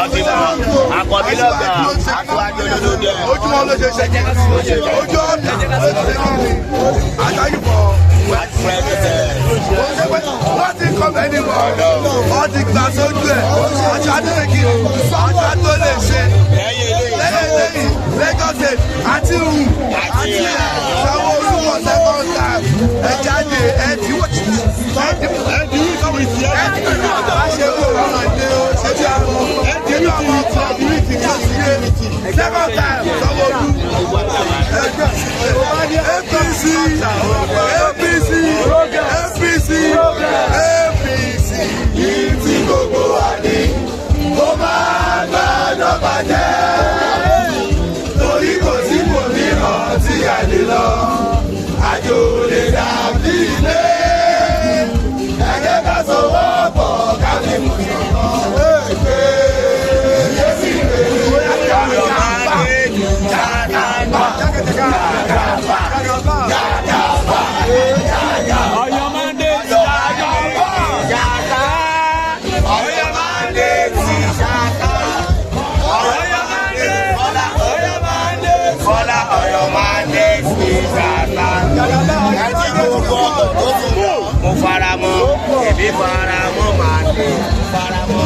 ọtí mọ àkọ́bí lọ́gà àtúwájú olódò ojúmọ́ ló ṣe ṣe ojú ọ̀tá àtàyùbọ̀ wọ́n ti kọ́ bẹ́ẹ̀ ni wọ́n ti gbà sójú ẹ̀ àṣà tó lè kí àṣà tó lè ṣe lẹ́yìn Lagos State àti ìhù àti Sanwó-Olú for second time ẹ̀ jáde ẹ̀ tí wọ́n ti APC tí gbogbo wa ní kó máa gbọ́dọ̀ bàjẹ́ torí kò sí ibòmíràn tí a lè lọ àjò lè dàbí ilé ẹ̀jẹ̀ ká sọ̀wọ́ pọ̀ ká lè mú mo faramọ́ èmi faramọ́ máa dé faramọ́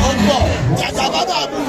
ọgbọ jàjà bàbá mi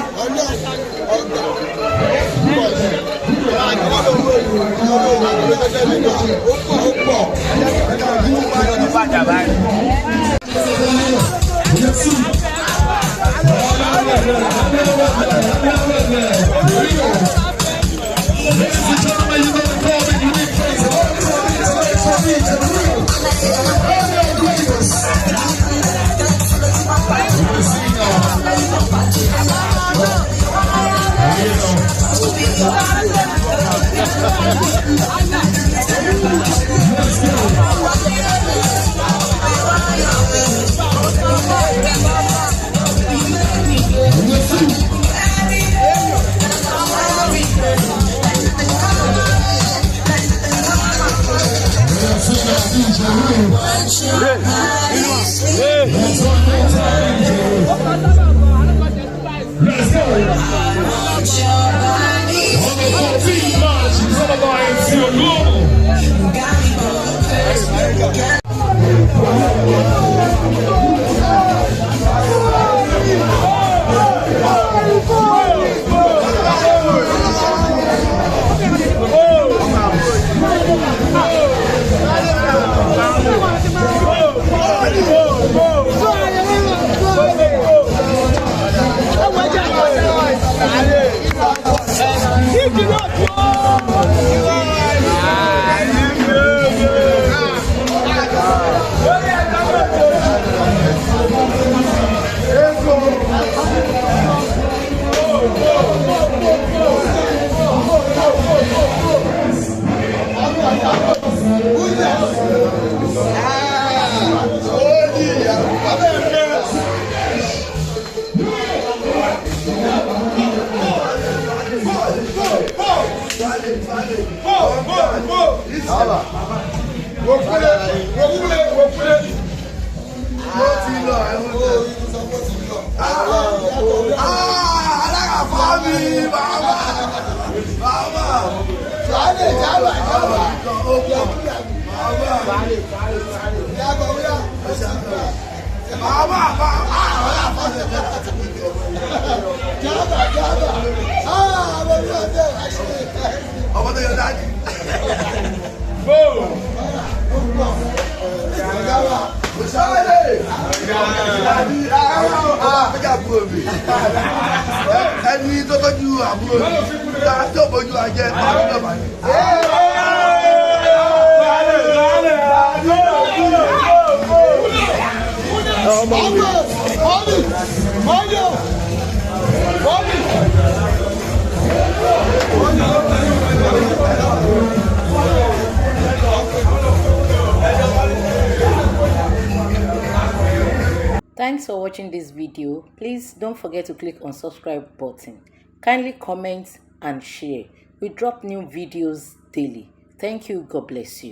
ẹni tó tọ́jú àbúrò tó bójú ajẹ́ ọdún náà Thanks for watching this video. Please don't forget to click on subscribe button. Kindly comment and share. We drop new videos daily. Thank you. God bless you.